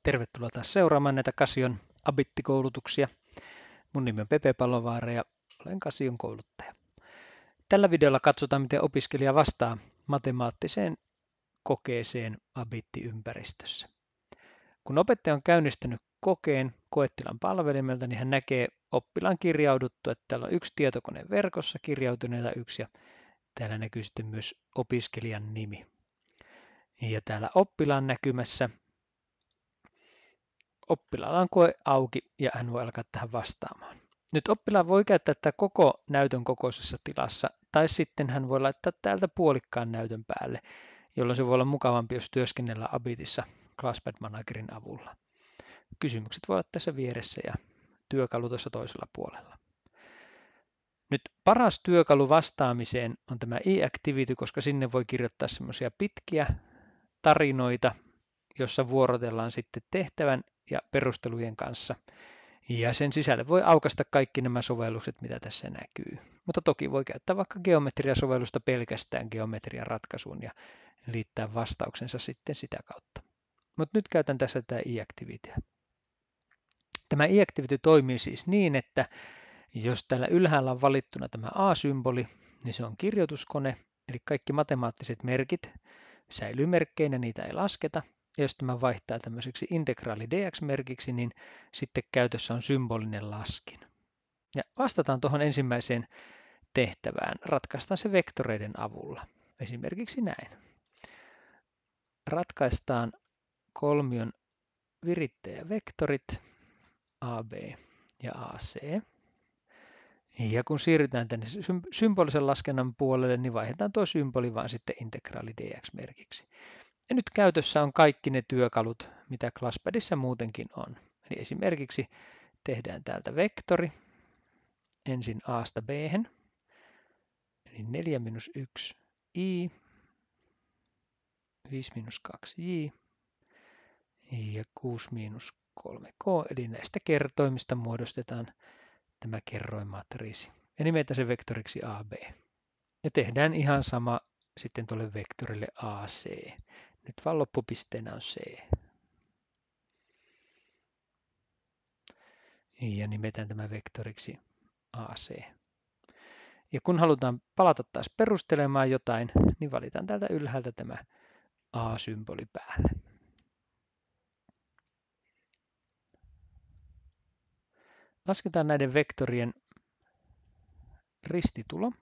Tervetuloa taas seuraamaan näitä Kasion Abitti-koulutuksia. Mun nimi on Pepe Palovaara ja olen Kasion kouluttaja. Tällä videolla katsotaan, miten opiskelija vastaa matemaattiseen kokeeseen Abitti-ympäristössä. Kun opettaja on käynnistänyt kokeen koetilan palvelimelta, niin hän näkee oppilaan kirjauduttu, että täällä on yksi tietokone verkossa kirjautuneita yksi ja täällä näkyy sitten myös opiskelijan nimi. Ja täällä oppilaan näkymässä oppilaalla on koe auki ja hän voi alkaa tähän vastaamaan. Nyt oppilaan voi käyttää tätä koko näytön kokoisessa tilassa tai sitten hän voi laittaa täältä puolikkaan näytön päälle, jolloin se voi olla mukavampi, jos työskennellä Abitissa Classpad Managerin avulla. Kysymykset voi olla tässä vieressä ja työkalu tuossa toisella puolella. Nyt paras työkalu vastaamiseen on tämä e-activity, koska sinne voi kirjoittaa semmoisia pitkiä tarinoita, jossa vuorotellaan sitten tehtävän ja perustelujen kanssa. Ja sen sisälle voi aukaista kaikki nämä sovellukset, mitä tässä näkyy. Mutta toki voi käyttää vaikka geometriasovellusta pelkästään geometrian ratkaisuun ja liittää vastauksensa sitten sitä kautta. Mutta nyt käytän tässä tätä e-activityä. Tämä e-activity toimii siis niin, että jos täällä ylhäällä on valittuna tämä A-symboli, niin se on kirjoituskone, eli kaikki matemaattiset merkit säilyy merkkeinä, niitä ei lasketa. Ja jos tämä vaihtaa tämmöiseksi integraali dx-merkiksi, niin sitten käytössä on symbolinen laskin. Ja vastataan tuohon ensimmäiseen tehtävään. Ratkaistaan se vektoreiden avulla. Esimerkiksi näin. Ratkaistaan kolmion virittäjävektorit AB ja AC. Ja kun siirrytään tänne symbolisen laskennan puolelle, niin vaihdetaan tuo symboli vaan sitten integraali dx-merkiksi. Ja nyt käytössä on kaikki ne työkalut, mitä Classpadissa muutenkin on. Eli esimerkiksi tehdään täältä vektori ensin A:sta B:hen, eli 4 minus 1 I, 5 minus 2 J ja 6 minus 3 K, eli näistä kertoimista muodostetaan tämä kerroinmatriisi. Ja nimetään se vektoriksi AB. Ja tehdään ihan sama sitten tuolle vektorille AC. Nyt vaan loppupisteenä on C. Ja nimetään tämä vektoriksi AC. Ja kun halutaan palata taas perustelemaan jotain, niin valitaan täältä ylhäältä tämä A-symboli päälle. Lasketaan näiden vektorien ristitulo.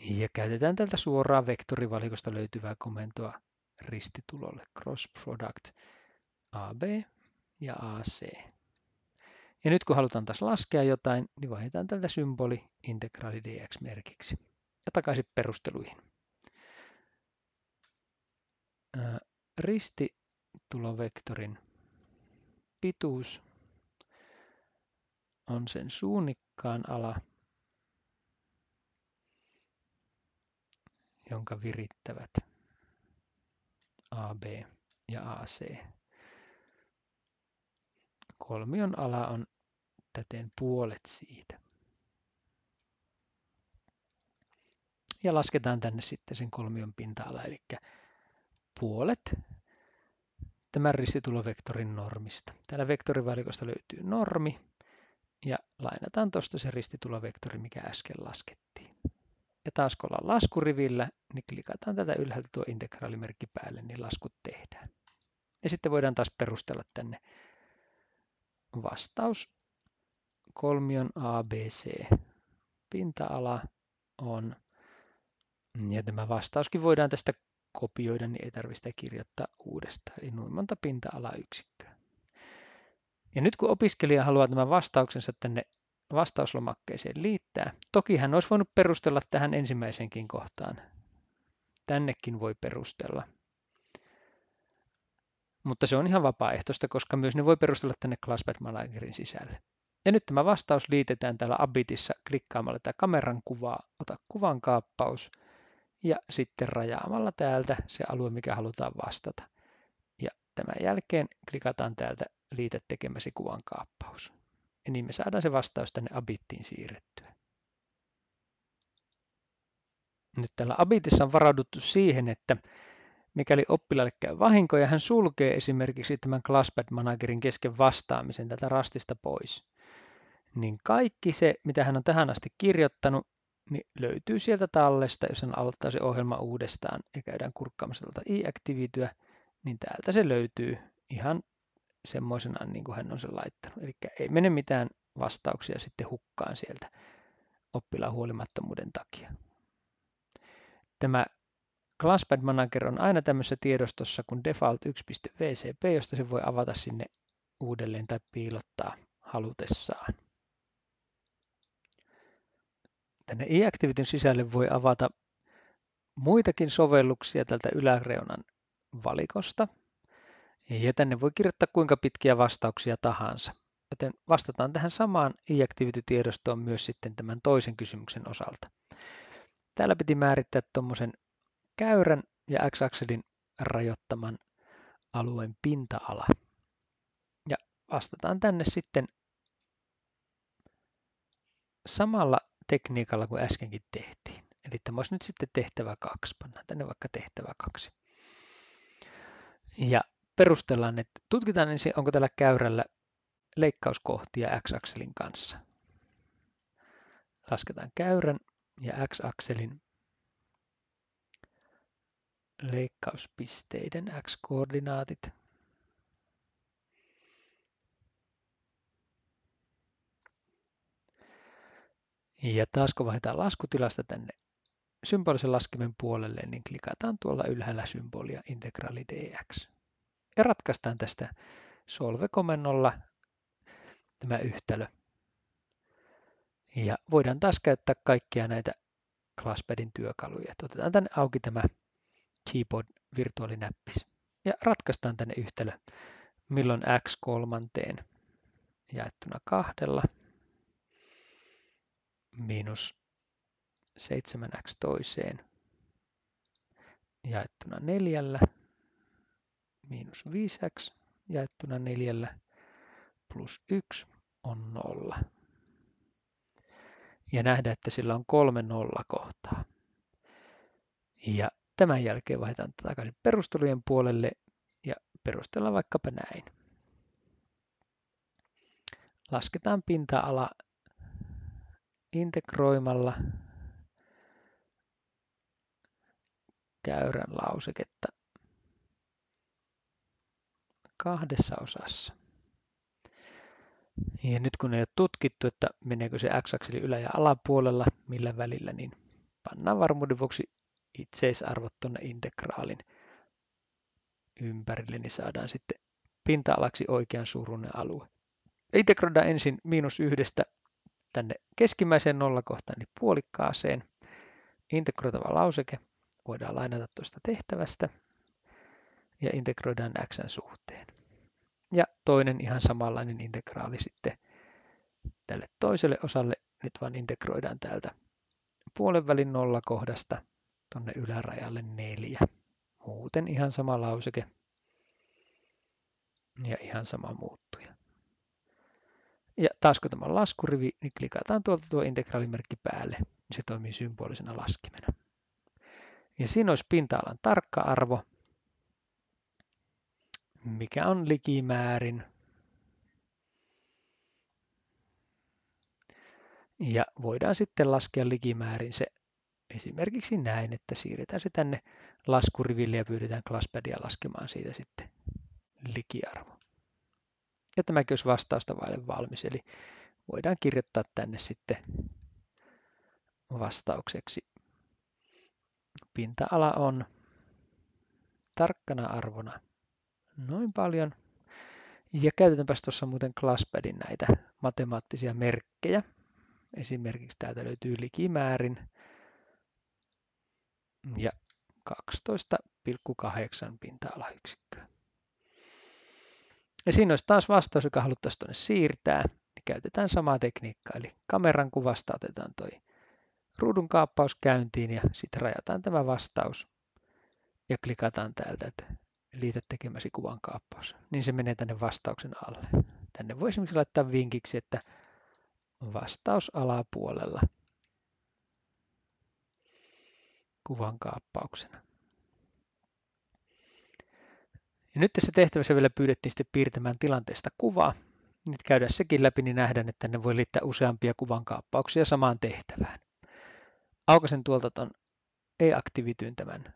Ja käytetään täältä suoraan vektorivalikosta löytyvää komentoa ristitulolle cross product AB ja AC. Ja nyt kun halutaan taas laskea jotain, niin vaihdetaan tältä symboli integraali dx-merkiksi. Ja takaisin perusteluihin. Ristitulovektorin pituus on sen suunnikkaan ala, jonka virittävät AB ja AC. Kolmion ala on täten puolet siitä. Ja lasketaan tänne sitten sen kolmion pinta-ala, eli puolet tämän ristitulovektorin normista. Täällä vektorivalikosta löytyy normi, ja lainataan tuosta se ristitulovektori, mikä äsken laskettiin. Ja taas kun ollaan laskurivillä, niin klikataan tätä ylhäältä tuo integraalimerkki päälle, niin laskut tehdään. Ja sitten voidaan taas perustella tänne vastaus. Kolmion ABC pinta-ala on, ja tämä vastauskin voidaan tästä kopioida, niin ei tarvitse kirjoittaa uudestaan, eli noin monta pinta-alayksikköä. Ja nyt kun opiskelija haluaa tämän vastauksensa tänne vastauslomakkeeseen liittää, toki hän olisi voinut perustella tähän ensimmäisenkin kohtaan. Tännekin voi perustella. Mutta se on ihan vapaaehtoista, koska myös ne voi perustella tänne Classpad Managerin sisälle. Ja nyt tämä vastaus liitetään täällä Abitissa klikkaamalla tätä kameran kuvaa, ota kuvan kaappaus ja sitten rajaamalla täältä se alue, mikä halutaan vastata. Ja tämän jälkeen klikataan täältä liitä tekemäsi kuvan kaappaus. Ja niin me saadaan se vastaus tänne Abittiin siirrettyä. Nyt täällä Abitissa on varauduttu siihen, että mikäli oppilaalle käy vahinko ja hän sulkee esimerkiksi tämän ClassPad Managerin kesken vastaamisen tältä rastista pois, niin kaikki se, mitä hän on tähän asti kirjoittanut, niin löytyy sieltä tallesta, jos hän aloittaa se ohjelma uudestaan ja käydään kurkkaamassa tuolta iActivityä, niin täältä se löytyy ihan semmoisenaan niin kuin hän on sen laittanut. Eli ei mene mitään vastauksia sitten hukkaan sieltä oppilaan huolimattomuuden takia. Tämä ClassPad Manager on aina tämmöisessä tiedostossa kuin default1.vcp, josta se voi avata sinne uudelleen tai piilottaa halutessaan. Tänne iActivityn sisälle voi avata muitakin sovelluksia tältä yläreunan valikosta. Ja tänne voi kirjoittaa kuinka pitkiä vastauksia tahansa. Joten vastataan tähän samaan iActivity-tiedostoon myös sitten tämän toisen kysymyksen osalta. Täällä piti määrittää tuommoisen käyrän ja x-akselin rajoittaman alueen pinta-ala. Ja vastataan tänne sitten samalla tekniikalla kuin äskenkin tehtiin. Eli tämä olisi nyt sitten tehtävä 2. Pannaan tänne vaikka tehtävä 2. Ja perustellaan, että tutkitaan ensin, onko tällä käyrällä leikkauskohtia x-akselin kanssa. Lasketaan käyrän ja x-akselin leikkauspisteiden x-koordinaatit. Ja taas kun vaihdetaan laskutilasta tänne symbolisen laskimen puolelle, niin klikataan tuolla ylhäällä symbolia integraali dx. Ja ratkaistaan tästä solve-komennolla tämä yhtälö. Ja voidaan taas käyttää kaikkia näitä ClassPadin työkaluja. Otetaan tänne auki tämä keyboard virtuaalinäppis ja ratkaistaan tänne yhtälö, milloin x kolmanteen jaettuna 2 miinus 7x toiseen jaettuna 4 miinus 5x jaettuna 4 plus 1 on 0. Ja nähdään, että sillä on 3 nollakohtaa. Ja tämän jälkeen vaihdetaan takaisin perustelujen puolelle ja perustellaan vaikkapa näin. Lasketaan pinta-ala integroimalla käyrän lauseketta 2 osassa. Ja nyt kun ei ole tutkittu, että meneekö se x-akseli ylä- ja alapuolella, millä välillä, niin pannaan varmuuden vuoksi itseisarvot tuonne integraalin ympärille, niin saadaan sitten pinta-alaksi oikean suuruinen alue. Integroidaan ensin -1 tänne keskimmäiseen nollakohtaan, niin puolikkaaseen. Integroitava lauseke voidaan lainata tuosta tehtävästä ja integroidaan x:n suhteen. Ja toinen ihan samanlainen integraali sitten tälle toiselle osalle. Nyt vaan integroidaan täältä puolenvälin nollakohdasta tuonne ylärajalle 4. Muuten ihan sama lauseke ja ihan sama muuttuja. Ja taas kun tämä on laskurivi, niin klikataan tuolta tuo integraalimerkki päälle, niin se toimii symbolisena laskimena. Ja siinä olisi pinta-alan tarkka arvo, mikä on likimäärin. Ja voidaan sitten laskea likimäärin se esimerkiksi näin, että siirretään se tänne laskuriville ja pyydetään ClassPadia laskemaan siitä sitten likiarvo. Ja tämäkin olisi vastausta vaille valmis, eli voidaan kirjoittaa tänne sitten vastaukseksi. Pinta-ala on tarkkana arvona noin paljon. Ja käytetäänpäs tuossa muuten ClassPadin näitä matemaattisia merkkejä. Esimerkiksi täältä löytyy likimäärin ja 12,8 pinta-alayksikköä. Ja siinä olisi taas vastaus, joka haluttaisiin tuonne siirtää. Käytetään samaa tekniikkaa, eli kameran kuvasta otetaan tuo ruudun kaappaus käyntiin ja sitten rajataan tämä vastaus ja klikataan täältä, että liitä tekemäsi kuvan kaappaus, niin se menee tänne vastauksen alle. Tänne voi esimerkiksi laittaa vinkiksi, että vastaus alapuolella kuvan kaappauksena. Ja nyt tässä tehtävässä vielä pyydettiin sitten piirtämään tilanteesta kuvaa. Nyt käydään sekin läpi, niin nähdään, että tänne voi liittää useampia kuvankaappauksia samaan tehtävään. Aukaisen tuolta tuon e-Activityn tämän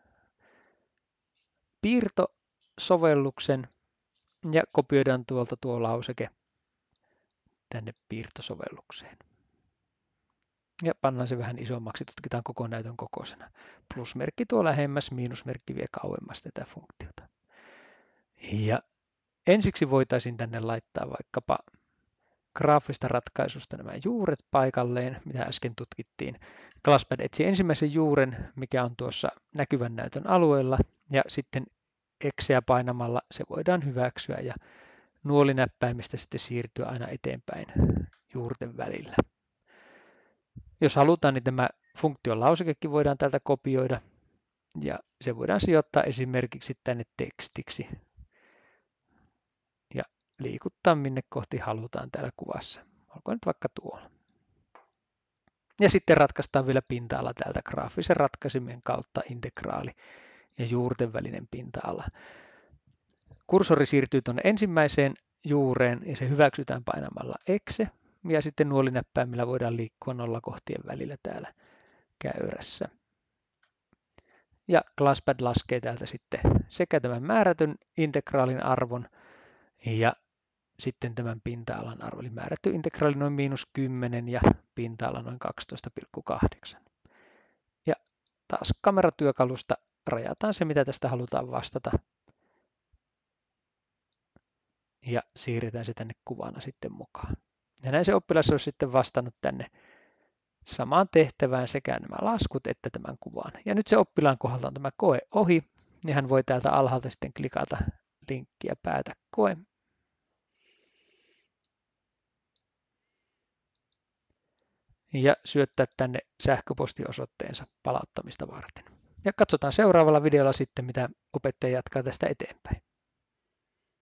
piirtosovelluksen ja kopioidaan tuolta tuo lauseke tänne piirtosovellukseen. Ja pannaan se vähän isommaksi, tutkitaan koko näytön kokoisena. Plusmerkki tuo lähemmäs, miinusmerkki vie kauemmas tätä funktiota. Ja ensiksi voitaisiin tänne laittaa vaikkapa graafista ratkaisusta nämä juuret paikalleen, mitä äsken tutkittiin. ClassPad etsii ensimmäisen juuren, mikä on tuossa näkyvän näytön alueella, ja sitten X:ää painamalla se voidaan hyväksyä ja nuolinäppäimistä sitten siirtyä aina eteenpäin juurten välillä. Jos halutaan, niin tämä funktion lausekekin voidaan täältä kopioida, ja se voidaan sijoittaa esimerkiksi tänne tekstiksi ja liikuttaa minne kohti halutaan täällä kuvassa. Olkoon nyt vaikka tuolla. Ja sitten ratkaistaan vielä pinta-ala täältä graafisen ratkaisimen kautta integraali ja juurten välinen pinta-ala. Kursori siirtyy tuonne ensimmäiseen juureen ja se hyväksytään painamalla Exe. Ja sitten nuolinäppäimillä voidaan liikkua nollakohtien välillä täällä käyrässä. Ja ClassPad laskee täältä sitten sekä tämän määrätyn integraalin arvon ja sitten tämän pinta-alan arvo, eli määrätty integraali noin -10 ja pinta-ala noin 12,8. Ja taas kameratyökalusta rajataan se, mitä tästä halutaan vastata. Ja siirretään se tänne kuvana sitten mukaan. Ja näin se oppilas olisi sitten vastannut tänne samaan tehtävään sekä nämä laskut että tämän kuvan. Ja nyt se oppilaan kohdalta on tämä koe ohi, niin hän voi täältä alhaalta sitten klikata linkkiä päätä koe. Ja syöttää tänne sähköpostiosoitteensa palauttamista varten. Ja katsotaan seuraavalla videolla sitten, mitä opettaja jatkaa tästä eteenpäin.